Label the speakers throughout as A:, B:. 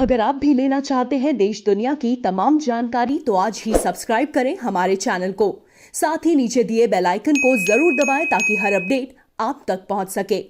A: अगर आप भी लेना चाहते हैं देश दुनिया की तमाम जानकारी तो आज ही सब्सक्राइब करें हमारे चैनल को। साथ ही नीचे दिए बेल आइकन को जरूर दबाएं ताकि हर अपडेट आप तक पहुंच सके।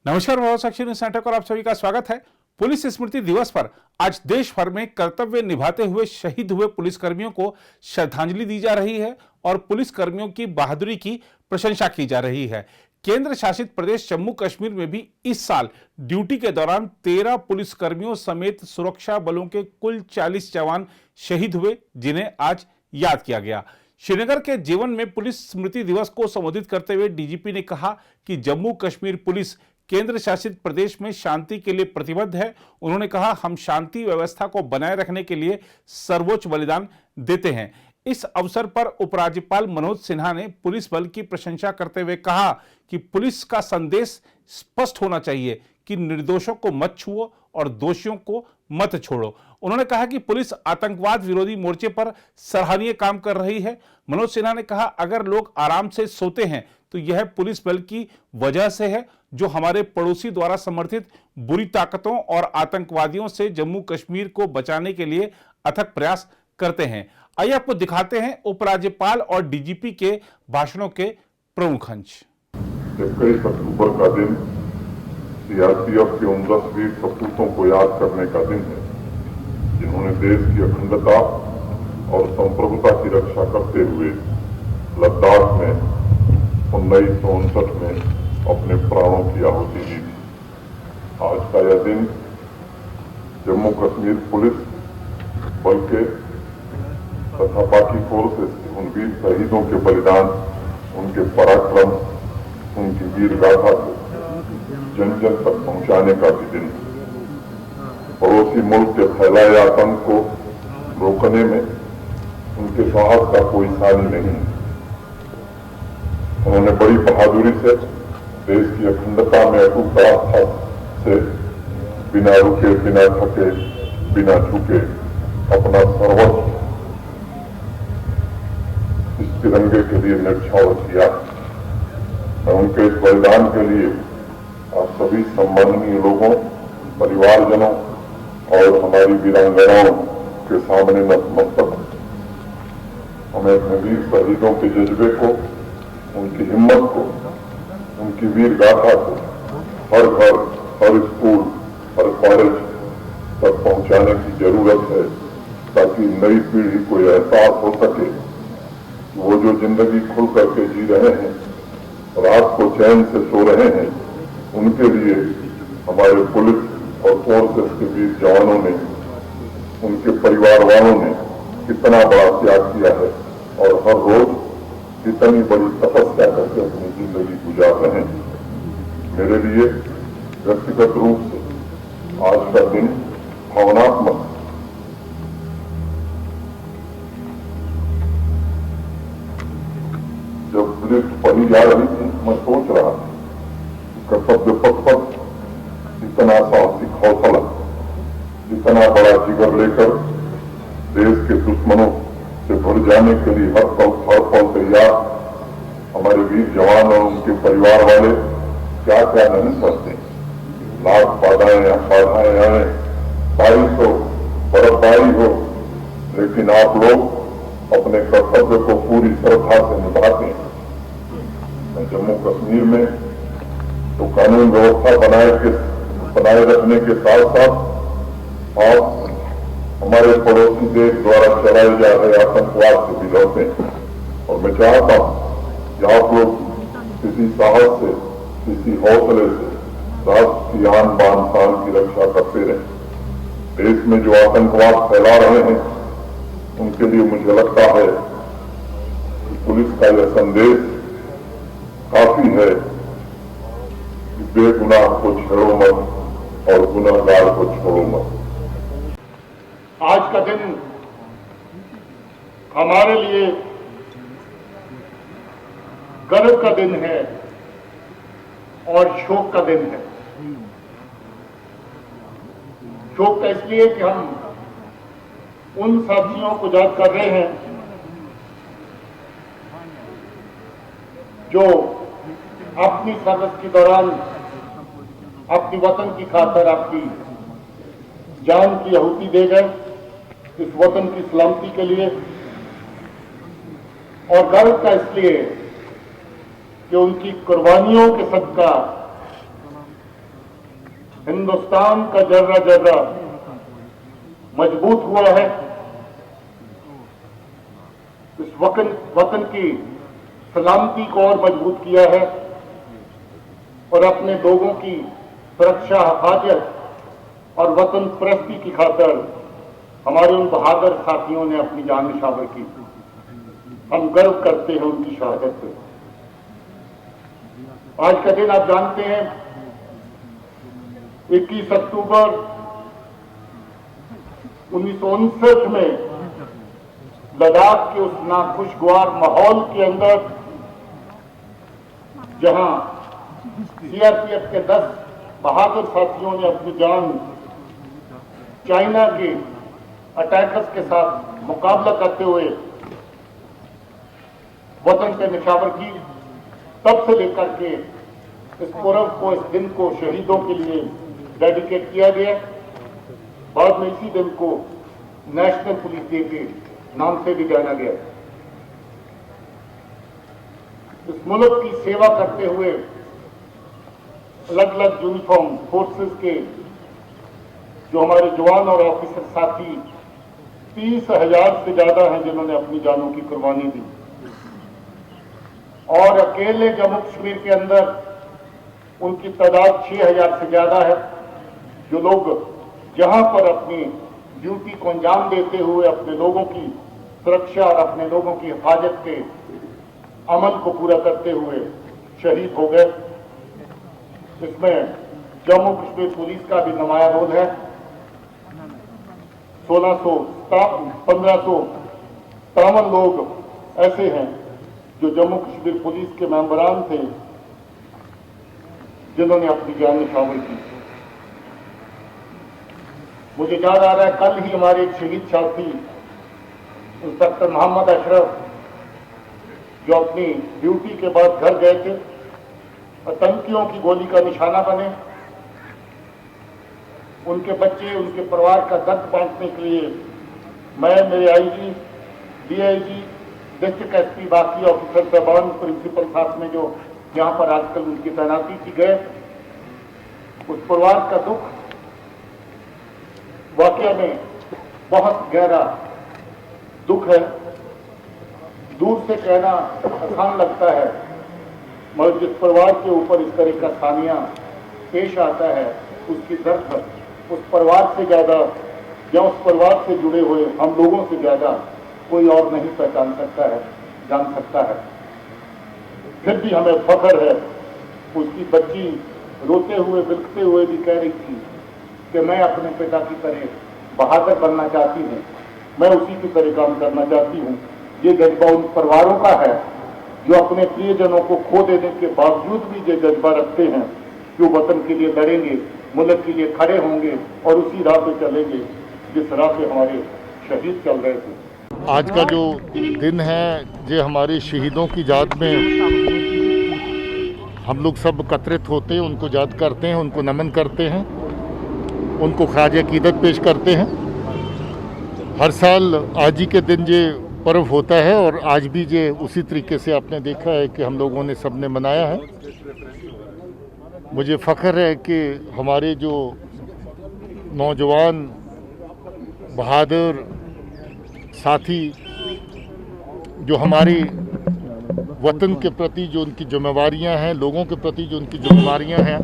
B: नमस्कार, बहुत साक्षी न्यूज़ नेटवर्क और आप सभी का स्वागत है। पुलिस स्मृति दिवस पर आज देश भर में कर्तव्य निभाते हुए शहीद हुए पुलिसकर्मियों को श्रद्धांजलि दी जा रही है और पुलिसकर्मियों की बहादुरी की प्रशंसा की जा रही है। केंद्र शासित प्रदेश जम्मू कश्मीर में भी इस साल ड्यूटी के दौरान 13 पुलिसकर्मियों समेत सुरक्षा बलों के कुल 40 जवान शहीद हुए, जिन्हें आज याद किया गया। श्रीनगर के जीवन में पुलिस स्मृति दिवस को संबोधित करते हुए डीजीपी ने कहा कि जम्मू कश्मीर पुलिस केंद्र शासित प्रदेश में शांति के लिए प्रतिबद्ध है। उन्होंने कहा, हम शांति व्यवस्था को बनाए रखने के लिए सर्वोच्च बलिदान देते हैं। इस अवसर पर उपराज्यपाल मनोज सिन्हा ने पुलिस बल की प्रशंसा करते हुए कहा कि पुलिस का संदेश स्पष्ट होना चाहिए कि निर्दोषों को मत छुओ और दोषियों को मत छोड़ो। उन्होंने कहा कि पुलिस आतंकवाद विरोधी मोर्चे पर सराहनीय काम कर रही है। मनोज सिन्हा ने कहा, अगर लोग आराम से सोते हैं तो यह पुलिस बल की वजह से है, जो हमारे पड़ोसी द्वारा समर्थित बुरी ताकतों और आतंकवादियों से जम्मू कश्मीर को बचाने के लिए अथक प्रयास करते हैं। आइए आपको दिखाते हैं उपराज्यपाल और डीजीपी के भाषणों के प्रमुख अंश।
C: 21 अक्टूबर का दिन सीआरपीएफ के उम्दा वीर सपूतों को याद करने का दिन है, जिन्होंने देश की अखंडता और संप्रभुता की रक्षा करते हुए लद्दाख में 1959 में अपने प्राणों की आहुति दी। आज का यह दिन जम्मू कश्मीर पुलिस बल के तथा बाकी फोर्सेस के उन वीर शहीदों के बलिदान, उनके पराक्रम, उनकी वीर गाथा को जन जन तक पहुंचाने का भी दिन। पड़ोसी मुल्क के फैलाए आतंक को रोकने में उनके साहस का कोई सानी नहीं। उन्होंने बड़ी बहादुरी से देश की अखंडता में अटूट आस्था से बिना रुके, बिना थके, बिना झुके अपना सर्वस्व इस तिरंगे के लिए न्यौछावर किया। मैं उनके इस बलिदान के लिए आप सभी सम्माननीय लोगों, परिवारजनों और हमारी वीरांगनाओं के सामने नतमस्तक हूं। हमें अपने वीर शहीदों के जज्बे को, उनकी हिम्मत को, उनकी वीर गाथा को हर घर, हर स्कूल, हर कॉलेज तक पहुंचाने की जरूरत है, ताकि नई पीढ़ी को एहसास हो सके कि वो जो जिंदगी खुल करके जी रहे हैं, रात को चैन से सो रहे हैं, उनके लिए हमारे पुलिस और फोर्सेस के वीर जवानों ने, उनके परिवार वालों ने कितना बड़ा त्याग किया है और हर रोज कितनी बड़ी तपस्या करके अपनी जिंदगी गुजार रहे हैं। मेरे लिए व्यक्तिगत रूप से आज का दिन भावनात्मक। जब लिफ्ट पढ़ी जा रही थी, मैं सोच रहा था कर्तव्य पथ पर इतना साहसिक हौसला, इतना बड़ा जिगर लेकर देश के दुश्मनों से भर जाने के लिए हर पल तैयार हमारे वीर जवान और उनके परिवार वाले क्या क्या नहीं करते। लाख बाधाएं आए, बारिश हो, बर्फबारी हो, लेकिन आप लोग अपने कर्तव्य को पूरी श्रद्धा से निभाते हैं। जम्मू कश्मीर में तो कानून व्यवस्था बनाए रखने के साथ साथ आप हमारे पड़ोसी देश द्वारा चलाए जा रहे आतंकवाद से भी लड़ते हैं। और मैं चाहता हूं कि आप लोग किसी साहस से, किसी हौसले से राष्ट्र की आन बान शान की रक्षा करते रहें। देश में जो आतंकवाद फैला रहे हैं, उनके लिए मुझे लगता है कि पुलिस का यह संदेश काफी है कि बेगुनाह को छेड़ो मत और गुनहगार को छोड़ो मत।
D: आज का दिन हमारे लिए गर्व का दिन है और शोक का दिन है। शोक का इसलिए कि हम उन साथियों को याद कर रहे हैं जो अपनी सर्विस के दौरान अपनी वतन की खातिर आपकी जान की आहुति दे गए, इस वतन की सलामती के लिए। और गर्व का इसलिए कि उनकी कुर्बानियों के सदका हिंदुस्तान का जर्रा जर्रा मजबूत हुआ है। इस वतन की सलामती को और मजबूत किया है और अपने लोगों की सुरक्षा, हिफाजत और वतन परस्ती की खातिर हमारे उन बहादुर साथियों ने अपनी जान निछावर की। हम गर्व करते हैं उनकी शहादत पे। आज का दिन आप जानते हैं 21 अक्टूबर 1959 में लद्दाख के उस नाखुशगवार माहौल के अंदर जहां सीआरपीएफ के 10 बहादुर साथियों ने अपनी जान चाइना के अटैकर्स के साथ मुकाबला करते हुए वतन पे निछावर की, तब से लेकर के इस पर्व को, इस दिन को शहीदों के लिए डेडिकेट किया गया। बाद में इसी दिन को नेशनल पुलिस डे के नाम से भी जाना गया। इस मुल्क की सेवा करते हुए अलग अलग यूनिफॉर्म फोर्सेस के जो हमारे जवान और ऑफिसर साथी 30,000 से ज्यादा हैं जिन्होंने अपनी जानों की कुर्बानी दी। और अकेले जम्मू कश्मीर के अंदर उनकी तादाद 6,000 से ज्यादा है, जो लोग जहां पर अपनी ड्यूटी को अंजाम देते हुए अपने लोगों की सुरक्षा और अपने लोगों की हिफाजत के अमल को पूरा करते हुए शहीद हो गए। इसमें जम्मू कश्मीर पुलिस का भी नुमाया रोल है। 1557 लोग ऐसे हैं जो जम्मू कश्मीर पुलिस के मेंबरान थे जिन्होंने अपनी जान निछावर की। मुझे याद आ रहा है, कल ही हमारे एक शहीद साथी इंस्पेक्टर मोहम्मद अशरफ जो अपनी ड्यूटी के बाद घर गए थे, आतंकियों की गोली का निशाना बने। उनके बच्चे, उनके परिवार का दर्द बांटने के लिए मैं, मेरे आईजी, डीआईजी, डिस्ट्रिक्ट एसपी, बाकी ऑफिसर साहबान, प्रिंसिपल साथ में जो यहाँ पर आजकल उनकी तैनाती की गए, उस परिवार का दुख वाकई में बहुत गहरा दुख है। दूर से कहना आसान लगता है, मगर जिस परिवार के ऊपर इस तरह का सानिया पेश आता है, उसकी दर्द उस परिवार से ज्यादा या उस परिवार से जुड़े हुए हम लोगों से ज्यादा कोई और नहीं पहचान सकता है, जान सकता है। फिर भी हमें फख्र है। उसकी बच्ची रोते हुए, बिलखते हुए भी कह रही थी कि मैं अपने पिता की तरह बहादुर बनना चाहती हूँ, मैं उसी की तरह काम करना चाहती हूँ। ये जज्बा उन परिवारों का है जो अपने प्रियजनों को खो देने के बावजूद भी ये जज्बा रखते हैं कि वो वतन के लिए लड़ेंगे, मुल्क के लिए खड़े होंगे और उसी राह पे चलेंगे जिस राह पे हमारे शहीद चल रहे थे।
E: आज का जो दिन है ये हमारे शहीदों की याद में हम लोग सब एकत्रित होते हैं, उनको याद करते हैं, उनको नमन करते हैं, उनको ख्याल अकीदत पेश करते हैं। हर साल आज ही के दिन ये पर्व होता है और आज भी ये उसी तरीके से आपने देखा है कि हम लोगों ने सबने मनाया है। मुझे फ़ख्र है कि हमारे जो नौजवान बहादुर साथी जो हमारी वतन के प्रति जो उनकी जिम्मेवारियां हैं, लोगों के प्रति जो उनकी जिम्मेवारियां हैं,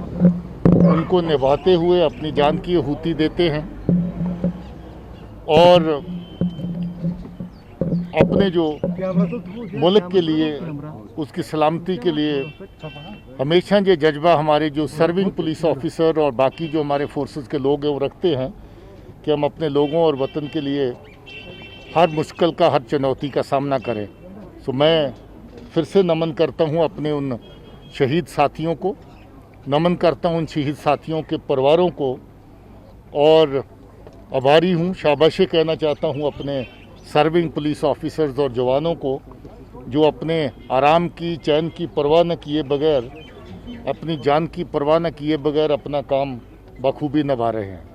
E: उनको निभाते हुए अपनी जान की आहुति देते हैं और अपने जो मुल्क के लिए, उसकी सलामती के लिए हमेशा ये जज्बा हमारे जो सर्विंग पुलिस ऑफिसर और बाकी जो हमारे फोर्सेस के लोग हैं वो रखते हैं कि हम अपने लोगों और वतन के लिए हर मुश्किल का, हर चुनौती का सामना करें। सो मैं फिर से नमन करता हूं अपने उन शहीद साथियों को, नमन करता हूं उन शहीद साथियों के परिवारों को और आभारी हूं, शाबाशी कहना चाहता हूं अपने सर्विंग पुलिस ऑफिसर्स और जवानों को जो अपने आराम की, चैन की परवाह न किए बगैर, अपनी जान की परवाह न किए बगैर अपना काम बखूबी निभा रहे हैं।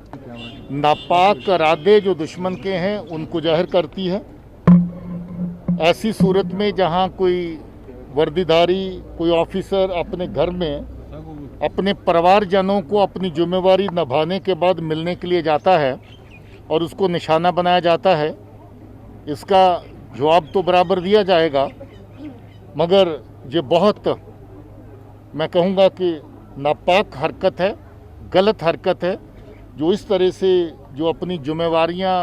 E: नापाक इरादे जो दुश्मन के हैं उनको जाहिर करती है। ऐसी सूरत में जहां कोई वर्दीधारी, कोई ऑफिसर अपने घर में अपने परिवारजनों को अपनी जिम्मेवारी निभाने के बाद मिलने के लिए जाता है और उसको निशाना बनाया जाता है, इसका जवाब तो बराबर दिया जाएगा, मगर ये बहुत, मैं कहूँगा कि नापाक हरकत है, गलत हरकत है। जो इस तरह से जो अपनी जिम्मेवारियाँ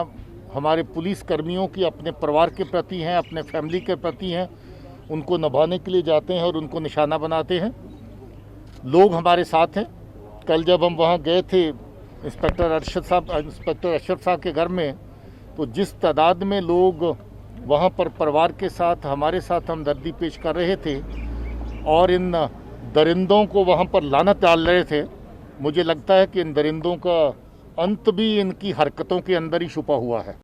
E: हमारे पुलिस कर्मियों की अपने परिवार के प्रति हैं, अपने फैमिली के प्रति हैं, उनको निभाने के लिए जाते हैं और उनको निशाना बनाते हैं। लोग हमारे साथ हैं। कल जब हम वहाँ गए थे इंस्पेक्टर अरशद साहब के घर में, तो जिस तादाद में लोग वहाँ पर परिवार के साथ हमारे साथ हमदर्दी पेश कर रहे थे और इन दरिंदों को वहाँ पर लानत डाल रहे थे, मुझे लगता है कि इन दरिंदों का अंत भी इनकी हरकतों के अंदर ही छुपा हुआ है।